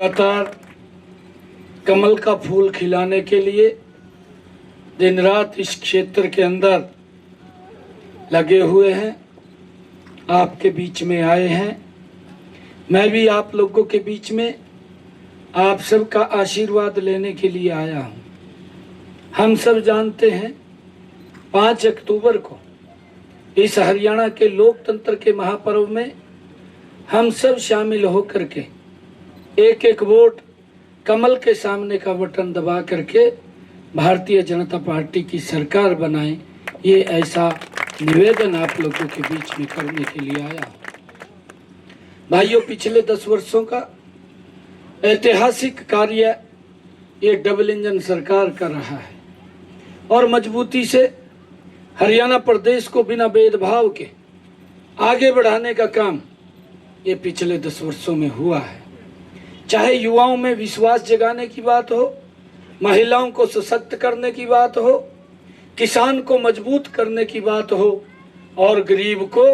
लगातार कमल का फूल खिलाने के लिए दिन रात इस क्षेत्र के अंदर लगे हुए हैं, आपके बीच में आए हैं। मैं भी आप लोगों के बीच में आप सबका आशीर्वाद लेने के लिए आया हूं। हम सब जानते हैं 5 अक्टूबर को इस हरियाणा के लोकतंत्र के महापर्व में हम सब शामिल होकर के एक एक वोट कमल के सामने का बटन दबा करके भारतीय जनता पार्टी की सरकार बनाएं, ये ऐसा निवेदन आप लोगों के बीच में करने के लिए आया हूं। भाइयों, पिछले 10 वर्षों का ऐतिहासिक कार्य ये डबल इंजन सरकार कर रहा है और मजबूती से हरियाणा प्रदेश को बिना भेदभाव के आगे बढ़ाने का काम ये पिछले 10 वर्षों में हुआ है। चाहे युवाओं में विश्वास जगाने की बात हो, महिलाओं को सशक्त करने की बात हो, किसान को मजबूत करने की बात हो और गरीब को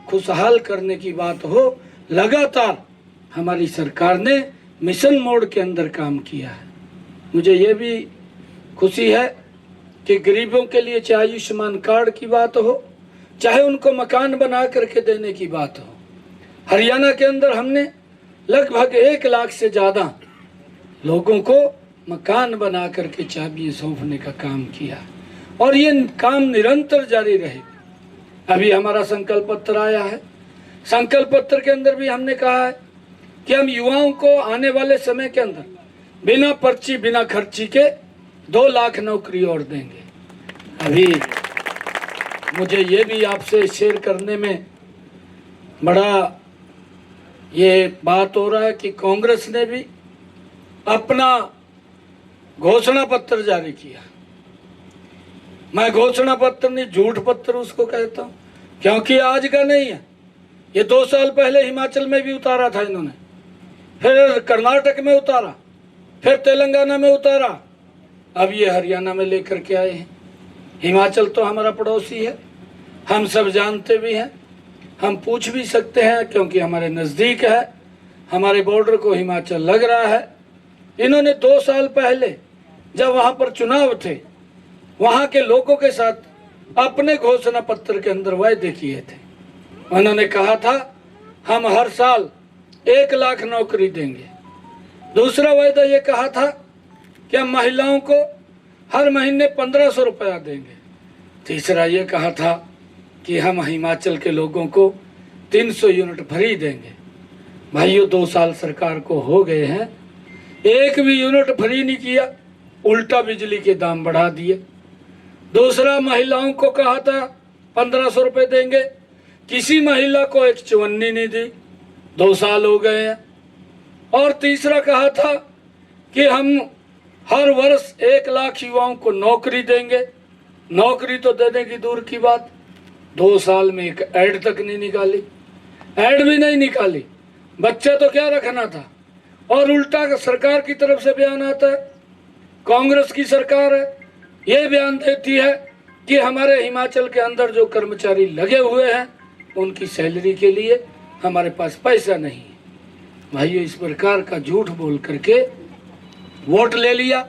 खुशहाल करने की बात हो, लगातार हमारी सरकार ने मिशन मोड के अंदर काम किया है। मुझे ये भी खुशी है कि गरीबों के लिए चाहे आयुष्मान कार्ड की बात हो, चाहे उनको मकान बना करके देने की बात हो, हरियाणा के अंदर हमने लगभग 1 लाख से ज्यादा लोगों को मकान बना करके चाबियां सौंपने का काम किया और ये काम निरंतर जारी रहेगा। अभी हमारा संकल्प पत्र आया है। संकल्प पत्र के अंदर भी हमने कहा है कि हम युवाओं को आने वाले समय के अंदर बिना पर्ची बिना खर्ची के 2 लाख नौकरी और देंगे। अभी मुझे ये भी आपसे शेयर करने में बड़ा ये बात हो रहा है कि कांग्रेस ने भी अपना घोषणा पत्र जारी किया। मैं घोषणा पत्र नहीं, झूठ पत्र उसको कहता हूं, क्योंकि आज का नहीं है। ये 2 साल पहले हिमाचल में भी उतारा था इन्होंने, फिर कर्नाटक में उतारा, फिर तेलंगाना में उतारा, अब ये हरियाणा में लेकर के आए हैं। हिमाचल तो हमारा पड़ोसी है, हम सब जानते भी हैं, हम पूछ भी सकते हैं क्योंकि हमारे नज़दीक है, हमारे बॉर्डर को हिमाचल लग रहा है। इन्होंने 2 साल पहले जब वहाँ पर चुनाव थे, वहाँ के लोगों के साथ अपने घोषणा पत्र के अंदर वायदे किए थे। उन्होंने कहा था हम हर साल 1 लाख नौकरी देंगे। दूसरा वायदा ये कहा था कि हम महिलाओं को हर महीने 1500 रुपया देंगे। तीसरा ये कहा था कि हम हिमाचल के लोगों को 300 यूनिट फ्री देंगे। भाइयों, 2 साल सरकार को हो गए हैं, एक भी यूनिट फ्री नहीं किया, उल्टा बिजली के दाम बढ़ा दिए। दूसरा, महिलाओं को कहा था 1500 रुपये देंगे, किसी महिला को एक चवन्नी नहीं दी, 2 साल हो गए हैं। और तीसरा कहा था कि हम हर वर्ष 1 लाख युवाओं को नौकरी देंगे। नौकरी तो देने की दूर की बात, 2 साल में एक ऐड तक नहीं निकाली, ऐड भी नहीं निकाली। बच्चा तो क्या रखना था। और उल्टा सरकार की तरफ से बयान आता है, कांग्रेस की सरकार है, ये बयान देती है कि हमारे हिमाचल के अंदर जो कर्मचारी लगे हुए हैं उनकी सैलरी के लिए हमारे पास पैसा नहीं है। भाइयों, इस प्रकार का झूठ बोल करके वोट ले लिया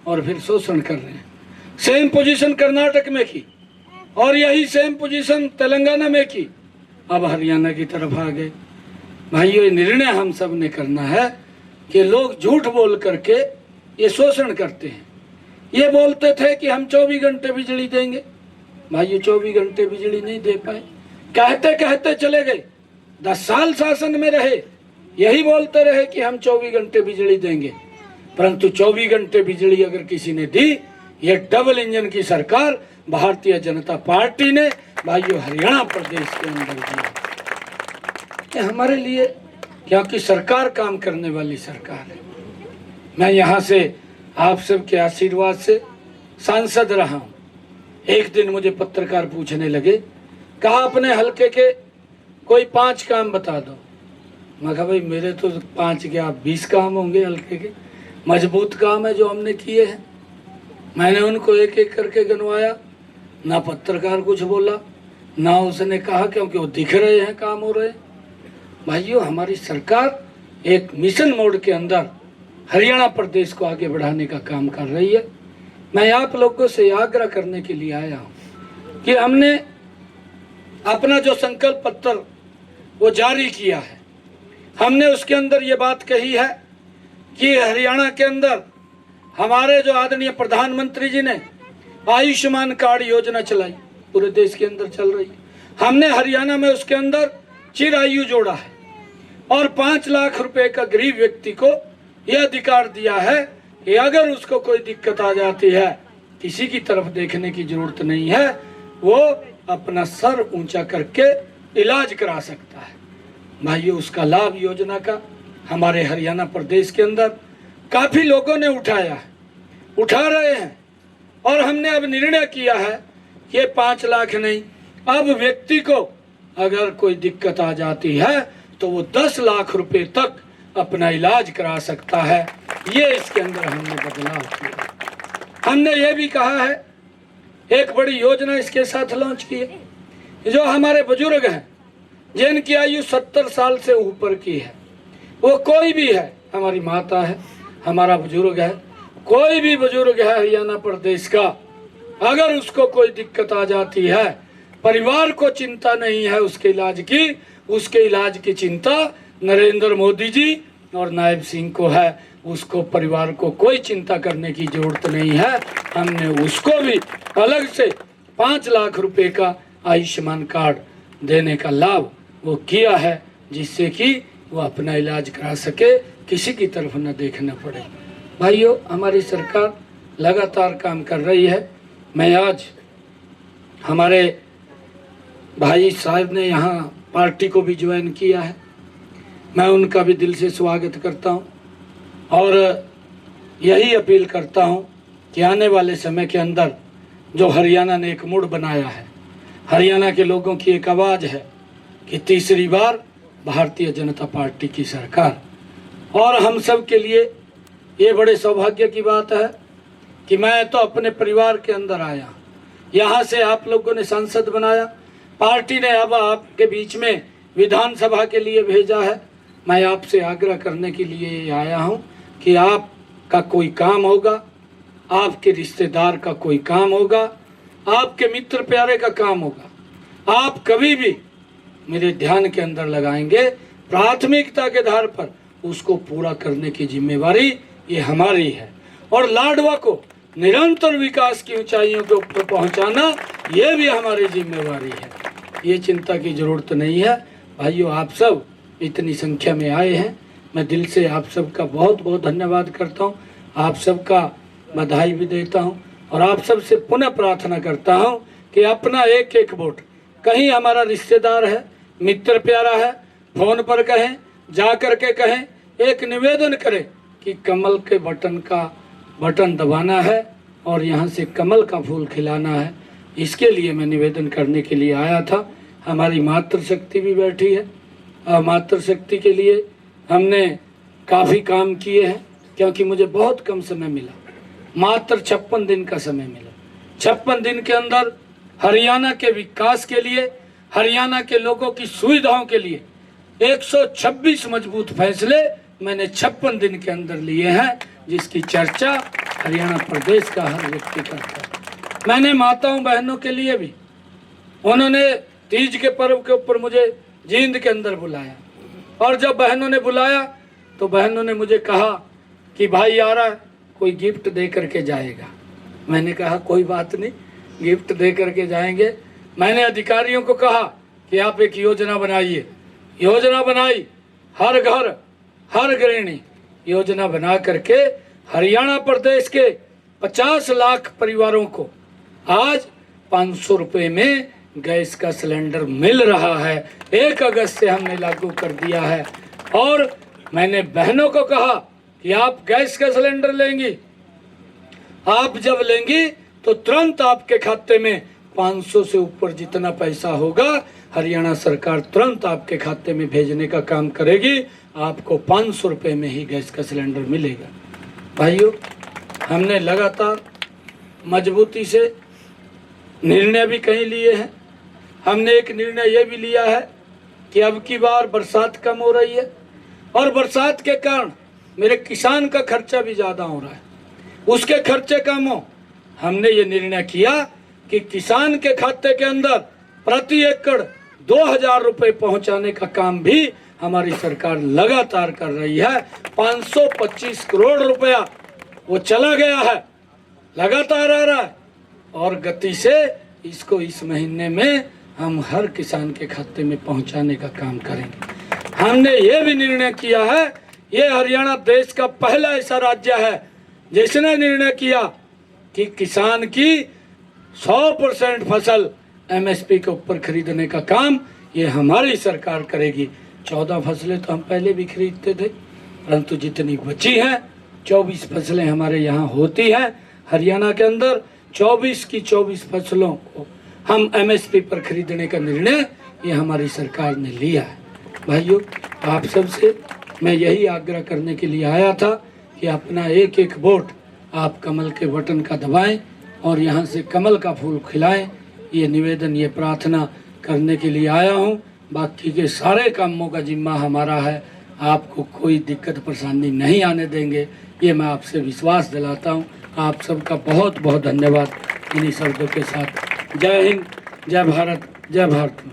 और फिर शोषण कर रहे हैं। सेम पोजीशन कर्नाटक में की और यही सेम पोजीशन तेलंगाना में की, अब हरियाणा की तरफ आ गए। भाइयों, ये निर्णय हम सब ने करना है कि लोग झूठ बोल करके ये शोषण करते हैं। ये बोलते थे कि हम 24 घंटे बिजली देंगे। भाइयों, 24 घंटे बिजली नहीं दे पाए, कहते कहते चले गए। 10 साल शासन में रहे, यही बोलते रहे कि हम 24 घंटे बिजली देंगे, परंतु 24 घंटे बिजली अगर किसी ने दी, ये डबल इंजन की सरकार भारतीय जनता पार्टी ने भाइयों हरियाणा प्रदेश के अंदर दिया। ये हमारे लिए, क्योंकि सरकार काम करने वाली सरकार है। मैं यहाँ से आप सबके आशीर्वाद से सांसद रहा हूँ। एक दिन मुझे पत्रकार पूछने लगे, कहा अपने हल्के के कोई 5 काम बता दो। मैं कहा भाई मेरे तो 5 क्या 20 काम होंगे हल्के के, मजबूत काम है जो हमने किए हैं। मैंने उनको एक एक करके गिनवाया, ना पत्रकार कुछ बोला, ना उसने कहा, क्योंकि वो दिख रहे हैं काम हो रहे हैं। भाइयों, हमारी सरकार एक मिशन मोड के अंदर हरियाणा प्रदेश को आगे बढ़ाने का काम कर रही है। मैं आप लोगों से आग्रह करने के लिए आया हूँ कि हमने अपना जो संकल्प पत्र वो जारी किया है, हमने उसके अंदर ये बात कही है कि हरियाणा के अंदर हमारे जो आदरणीय प्रधानमंत्री जी ने आयुष्मान कार्ड योजना चलाई, पूरे देश के अंदर चल रही है। हमने हरियाणा में उसके अंदर चिरायु जोड़ा है और 5 लाख रुपए का गरीब व्यक्ति को यह अधिकार दिया है कि अगर उसको कोई दिक्कत आ जाती है, किसी की तरफ देखने की जरूरत नहीं है, वो अपना सर ऊंचा करके इलाज करा सकता है। भाइयों, उसका लाभ योजना का हमारे हरियाणा प्रदेश के अंदर काफी लोगों ने उठाया है, उठा रहे हैं। और हमने अब निर्णय किया है कि 5 लाख नहीं, अब व्यक्ति को अगर कोई दिक्कत आ जाती है तो वो 10 लाख रुपए तक अपना इलाज करा सकता है। ये इसके अंदर हमने बदलाव किया। हमने ये भी कहा है, एक बड़ी योजना इसके साथ लॉन्च की है, जो हमारे बुजुर्ग हैं जिनकी आयु 70 साल से ऊपर की है, वो कोई भी है, हमारी माता है, हमारा बुजुर्ग है, कोई भी बुजुर्ग है हरियाणा प्रदेश का, अगर उसको कोई दिक्कत आ जाती है, परिवार को चिंता नहीं है उसके इलाज की, उसके इलाज की चिंता नरेंद्र मोदी जी और नायब सिंह को है। उसको परिवार को कोई चिंता करने की जरूरत नहीं है। हमने उसको भी अलग से 5 लाख रुपए का आयुष्मान कार्ड देने का लाभ वो किया है, जिससे कि वो अपना इलाज करा सके, किसी की तरफ न देखना पड़े। भाइयों, हमारी सरकार लगातार काम कर रही है। मैं आज हमारे भाई साहब ने यहाँ पार्टी को भी ज्वाइन किया है, मैं उनका भी दिल से स्वागत करता हूँ और यही अपील करता हूँ कि आने वाले समय के अंदर जो हरियाणा ने एक मुड़ बनाया है, हरियाणा के लोगों की एक आवाज़ है कि तीसरी बार भारतीय जनता पार्टी की सरकार। और हम सब के लिए ये बड़े सौभाग्य की बात है कि मैं तो अपने परिवार के अंदर आया, यहाँ से आप लोगों ने सांसद बनाया, पार्टी ने अब आपके बीच में विधानसभा के लिए भेजा है। मैं आपसे आग्रह करने के लिए आया हूँ कि आपका कोई काम होगा, आपके रिश्तेदार का कोई काम होगा, आपके मित्र प्यारे का काम होगा, आप कभी भी मेरे ध्यान के अंदर लगाएंगे, प्राथमिकता के आधार पर उसको पूरा करने की जिम्मेवारी ये हमारी है। और लाडवा को निरंतर विकास की ऊंचाइयों के ऊपर पहुंचाना ये भी हमारी जिम्मेवारी है। ये चिंता की जरूरत नहीं है। भाइयों, आप सब इतनी संख्या में आए हैं, मैं दिल से आप सबका बहुत बहुत धन्यवाद करता हूँ, आप सबका बधाई भी देता हूँ और आप सब से पुनः प्रार्थना करता हूँ कि अपना एक एक वोट, कहीं हमारा रिश्तेदार है, मित्र प्यारा है, फोन पर कहें, जा कर के कहें, एक निवेदन करें कि कमल के बटन दबाना है और यहाँ से कमल का फूल खिलाना है। इसके लिए मैं निवेदन करने के लिए आया था। हमारी मातृशक्ति भी बैठी है और मातृशक्ति के लिए हमने काफ़ी काम किए हैं, क्योंकि मुझे बहुत कम समय मिला, मात्र 56 दिन का समय मिला। 56 दिन के अंदर हरियाणा के विकास के लिए, हरियाणा के लोगों की सुविधाओं के लिए 126 मजबूत फैसले मैंने 56 दिन के अंदर लिए हैं, जिसकी चर्चा हरियाणा प्रदेश का हर व्यक्ति करता है। मैंने माताओं बहनों के लिए भी, उन्होंने तीज के पर्व के ऊपर मुझे जींद के अंदर बुलाया और जब बहनों ने बुलाया तो बहनों ने मुझे कहा कि भाई आ रहा है, कोई गिफ्ट दे करके जाएगा। मैंने कहा कोई बात नहीं, गिफ्ट दे करके जाएंगे। मैंने अधिकारियों को कहा कि आप एक योजना बनाइए। योजना बनाई, हर घर हर गृहिणी योजना बना करके हरियाणा प्रदेश के 50 लाख परिवारों को आज 500 रुपये में गैस का सिलेंडर मिल रहा है। 1 अगस्त से हमने लागू कर दिया है। और मैंने बहनों को कहा कि आप गैस का सिलेंडर लेंगी, आप जब लेंगी तो तुरंत आपके खाते में 500 से ऊपर जितना पैसा होगा हरियाणा सरकार तुरंत आपके खाते में भेजने का काम करेगी। आपको 500 रुपये में ही गैस का सिलेंडर मिलेगा। भाइयों, हमने लगातार मजबूती से निर्णय भी कहीं लिए हैं। हमने एक निर्णय ये भी लिया है कि अब की बार बरसात कम हो रही है और बरसात के कारण मेरे किसान का खर्चा भी ज़्यादा हो रहा है, उसके खर्चे कम हो, हमने ये निर्णय किया कि किसान के खाते के अंदर प्रति एकड़ 2000 रुपये पहुंचाने का काम भी हमारी सरकार लगातार कर रही है। 525 करोड़ रुपया वो चला गया है, लगातार आ रहा है और गति से इसको इस महीने में हम हर किसान के खाते में पहुंचाने का काम करेंगे। हमने ये भी निर्णय किया है, ये हरियाणा देश का पहला ऐसा राज्य है जिसने निर्णय किया कि किसान की 100% फसल एमएसपी के ऊपर खरीदने का काम ये हमारी सरकार करेगी। 14 फसलें तो हम पहले भी खरीदते थे, परंतु जितनी बची हैं 24 फसलें हमारे यहाँ होती हैं। हरियाणा के अंदर 24 की 24 फसलों को हम एमएसपी पर खरीदने का निर्णय ये हमारी सरकार ने लिया है। भाइयों, आप सबसे मैं यही आग्रह करने के लिए आया था कि अपना एक एक वोट आप कमल के बटन का दबाएं और यहाँ से कमल का फूल खिलाएं। ये निवेदन, ये प्रार्थना करने के लिए आया हूँ। बाकी के सारे कामों का जिम्मा हमारा है, आपको कोई दिक्कत परेशानी नहीं आने देंगे, ये मैं आपसे विश्वास दिलाता हूँ। आप सबका बहुत बहुत धन्यवाद। इन्हीं शब्दों के साथ जय हिंद, जय भारत, जय भारत।